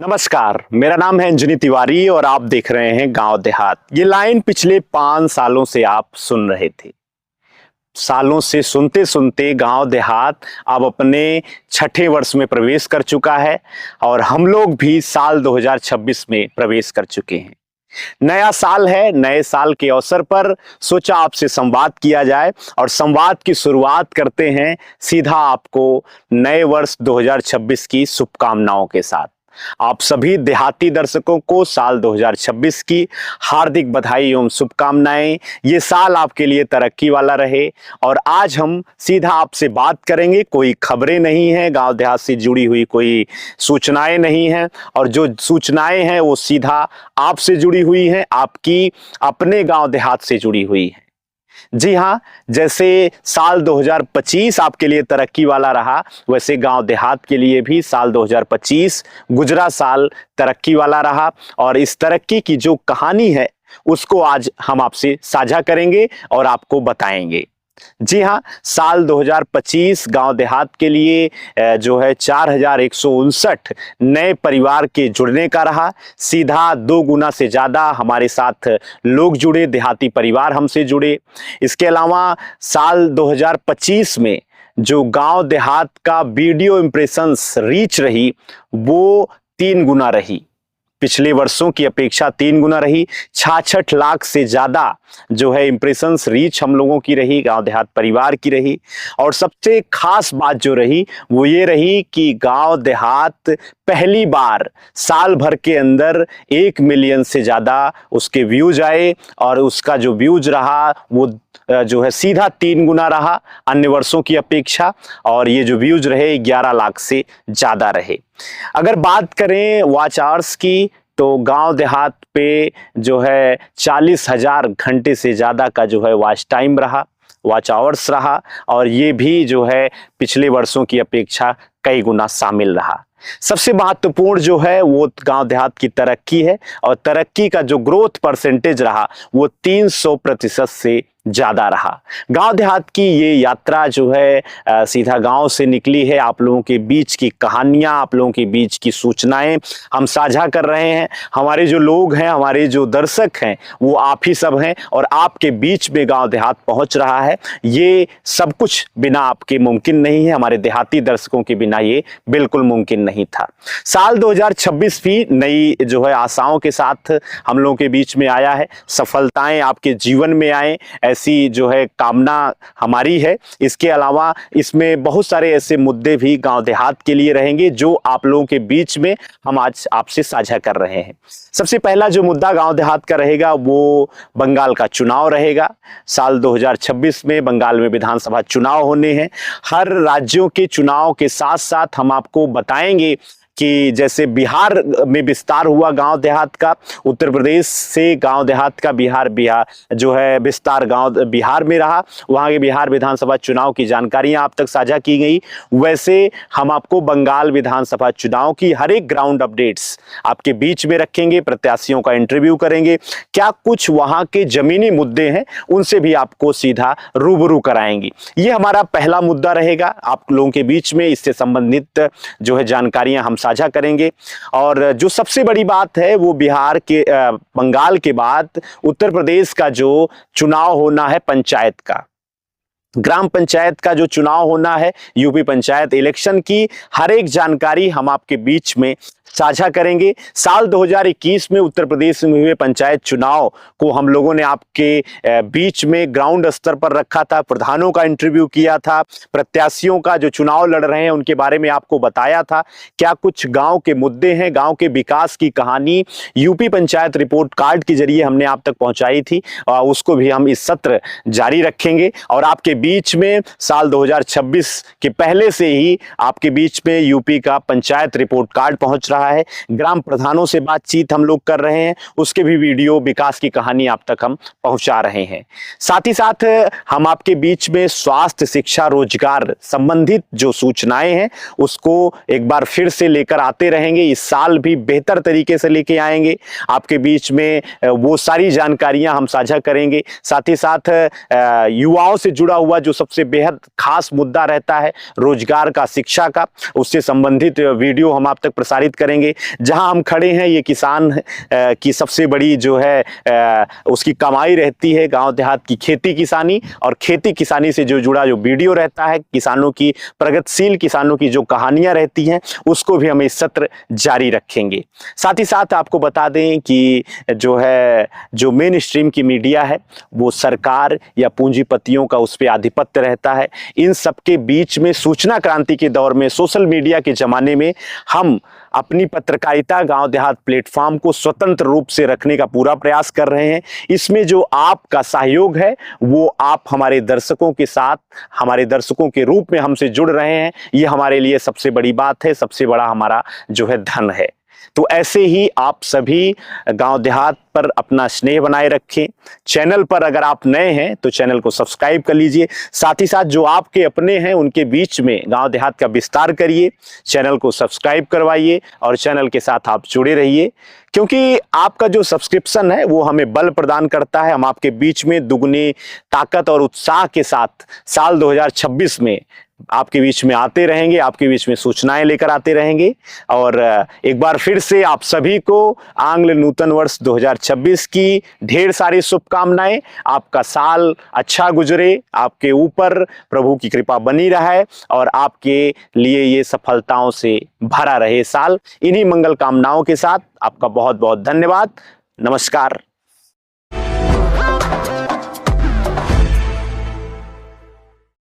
नमस्कार, मेरा नाम है अंजनी तिवारी और आप देख रहे हैं गांव देहात। ये लाइन पिछले 5 सालों से आप सुन रहे थे। सालों से सुनते सुनते गांव देहात अब अपने छठे वर्ष में प्रवेश कर चुका है और हम लोग भी साल 2026 में प्रवेश कर चुके हैं। नया साल है, नए साल के अवसर पर सोचा आपसे संवाद किया जाए और संवाद की शुरुआत करते हैं सीधा आपको नए वर्ष 2026 की शुभकामनाओं के साथ। आप सभी देहाती दर्शकों को साल 2026 की हार्दिक बधाई एवं शुभकामनाएं। ये साल आपके लिए तरक्की वाला रहे और आज हम सीधा आपसे बात करेंगे। कोई खबरें नहीं हैं, गांव देहात से जुड़ी हुई कोई सूचनाएं नहीं हैं और जो सूचनाएं हैं वो सीधा आपसे जुड़ी हुई हैं, आपकी अपने गांव देहात से जुड़ी हुई हैं। जी हाँ, जैसे साल 2025 आपके लिए तरक्की वाला रहा, वैसे गांव देहात के लिए भी साल 2025 गुजरा साल तरक्की वाला रहा और इस तरक्की की जो कहानी है उसको आज हम आपसे साझा करेंगे और आपको बताएंगे। जी हाँ, साल 2025 गांव देहात के लिए जो है 4159 नए परिवार के जुड़ने का रहा। सीधा 2 गुना से ज़्यादा हमारे साथ लोग जुड़े, देहाती परिवार हमसे जुड़े। इसके अलावा साल 2025 में जो गांव देहात का वीडियो इम्प्रेशंस रीच रही वो 3 गुना रही, पिछले वर्षों की अपेक्षा 3 गुना रही। 66 लाख से ज़्यादा जो है इम्प्रेशंस रीच हम लोगों की रही, गांव देहात परिवार की रही। और सबसे खास बात जो रही वो ये रही कि गांव देहात पहली बार साल भर के अंदर 1 मिलियन से ज़्यादा उसके व्यूज आए और उसका जो व्यूज रहा वो जो है सीधा 3 गुना रहा अन्य वर्षों की अपेक्षा और ये जो व्यूज रहे 11 लाख से ज़्यादा रहे। अगर बात करें वॉच आवर्स की तो गांव देहात पे जो है 40,000 घंटे से ज़्यादा का जो है वॉच टाइम रहा, वॉच आवर्स रहा और ये भी जो है पिछले वर्षों की अपेक्षा कई गुना शामिल रहा। सबसे महत्वपूर्ण जो है वो गांव देहात की तरक्की है और तरक्की का जो ग्रोथ परसेंटेज रहा वो 300% से ज़्यादा रहा। गांव देहात की ये यात्रा जो है सीधा गांव से निकली है। आप लोगों के बीच की कहानियां, आप लोगों के बीच की सूचनाएं हम साझा कर रहे हैं। हमारे जो लोग हैं, हमारे जो दर्शक हैं वो आप ही सब हैं और आपके बीच में गांव देहात पहुंच रहा है। ये सब कुछ बिना आपके मुमकिन नहीं है, हमारे देहाती दर्शकों के बिना ये बिल्कुल मुमकिन नहीं था। साल 2026 भी नई जो है आशाओं के साथ हम लोगों के बीच में आया है। सफलताएं आपके जीवन में आए ऐसी जो है कामना हमारी है। इसके अलावा इसमें बहुत सारे ऐसे मुद्दे भी गांव देहात के लिए रहेंगे जो आप लोगों के बीच में हम आज आपसे साझा कर रहे हैं। सबसे पहला जो मुद्दा गांव देहात का रहेगा वो बंगाल का चुनाव रहेगा। साल 2026 में बंगाल में विधानसभा चुनाव होने हैं। हर राज्यों के चुनाव के साथ साथ हम आपको बताएंगे कि जैसे बिहार में विस्तार हुआ गांव देहात का, उत्तर प्रदेश से गांव देहात का बिहार जो है विस्तार गांव बिहार में रहा, वहां के बिहार विधानसभा चुनाव की जानकारियां आप तक साझा की गई। वैसे हम आपको बंगाल विधानसभा चुनाव की हर एक ग्राउंड अपडेट्स आपके बीच में रखेंगे, प्रत्याशियों का इंटरव्यू करेंगे, क्या कुछ वहां के जमीनी मुद्दे हैं उनसे भी आपको सीधा रूबरू कराएंगे। ये हमारा पहला मुद्दा रहेगा आप लोगों के बीच में, इससे संबंधित जो है जानकारियां हम साझा करेंगे। और जो सबसे बड़ी बात है वो बिहार के बंगाल के बाद उत्तर प्रदेश का जो चुनाव होना है पंचायत का, ग्राम पंचायत का जो चुनाव होना है, यूपी पंचायत इलेक्शन की हर एक जानकारी हम आपके बीच में साझा करेंगे। साल 2021 में उत्तर प्रदेश में हुए पंचायत चुनाव को हम लोगों ने आपके बीच में ग्राउंड स्तर पर रखा था, प्रधानों का इंटरव्यू किया था, प्रत्याशियों का जो चुनाव लड़ रहे हैं उनके बारे में आपको बताया था, क्या कुछ गांव के मुद्दे हैं, गांव के विकास की कहानी यूपी पंचायत रिपोर्ट कार्ड के जरिए हमने आप तक पहुंचाई थी। उसको भी हम इस सत्र जारी रखेंगे और आपके बीच में साल 2026 के पहले से ही आपके बीच में यूपी का पंचायत रिपोर्ट कार्ड पहुंच रहा है। ग्राम प्रधानों से बातचीत हम लोग कर रहे हैं, उसके भी वीडियो, विकास की कहानी आप तक हम पहुंचा रहे हैं। साथ ही साथ हम आपके बीच में स्वास्थ्य, शिक्षा, रोजगार संबंधित जो सूचनाएं हैं उसको एक बार फिर से लेकर आते रहेंगे। इस साल भी बेहतर तरीके से लेके आएंगे आपके बीच में, वो सारी जानकारियां हम साझा करेंगे। साथ ही साथ युवाओं से जुड़ा हुआ जो सबसे बेहद खास मुद्दा रहता है रोजगार का, शिक्षा का, उससे संबंधित वीडियो हम आप तक प्रसारित करेंगे। करेंगे। जहां हम खड़े हैं ये किसान की सबसे बड़ी जो है उसकी कमाई रहती है गांव देहात की खेती किसानी, और खेती किसानी से जो जुड़ा जो वीडियो रहता है, किसानों की, प्रगतिशील किसानों की जो कहानियां रहती हैं, उसको भी हम इस सत्र जारी रखेंगे। साथ ही साथ आपको बता दें कि जो मेन स्ट्रीम की मीडिया है वो सरकार या पूंजीपतियों का उस पर आधिपत्य रहता है। इन सबके बीच में सूचना क्रांति के दौर में, सोशल मीडिया के जमाने में, हम अपनी पत्रकारिता गांव देहात प्लेटफॉर्म को स्वतंत्र रूप से रखने का पूरा प्रयास कर रहे हैं। इसमें जो आपका सहयोग है वो आप हमारे दर्शकों के साथ, हमारे दर्शकों के रूप में हमसे जुड़ रहे हैं, ये हमारे लिए सबसे बड़ी बात है, सबसे बड़ा हमारा जो है धन है। तो ऐसे ही आप सभी गांव देहात पर अपना स्नेह बनाए रखें। चैनल पर अगर आप नए हैं तो चैनल को सब्सक्राइब कर लीजिए। साथ ही साथ जो आपके अपने हैं उनके बीच में गांव देहात का विस्तार करिए, चैनल को सब्सक्राइब करवाइए और चैनल के साथ आप जुड़े रहिए, क्योंकि आपका जो सब्सक्रिप्शन है वो हमें बल प्रदान करता है। हम आपके बीच में दुगनी ताकत और उत्साह के साथ साल 2026 में आपके बीच में आते रहेंगे, आपके बीच में सूचनाएं लेकर आते रहेंगे। और एक बार फिर से आप सभी को आंग्ल नूतन वर्ष 2026 की ढेर सारी शुभकामनाएं। आपका साल अच्छा गुजरे, आपके ऊपर प्रभु की कृपा बनी रहे और आपके लिए ये सफलताओं से भरा रहे साल। इन्हीं मंगल कामनाओं के साथ आपका बहुत बहुत धन्यवाद। नमस्कार।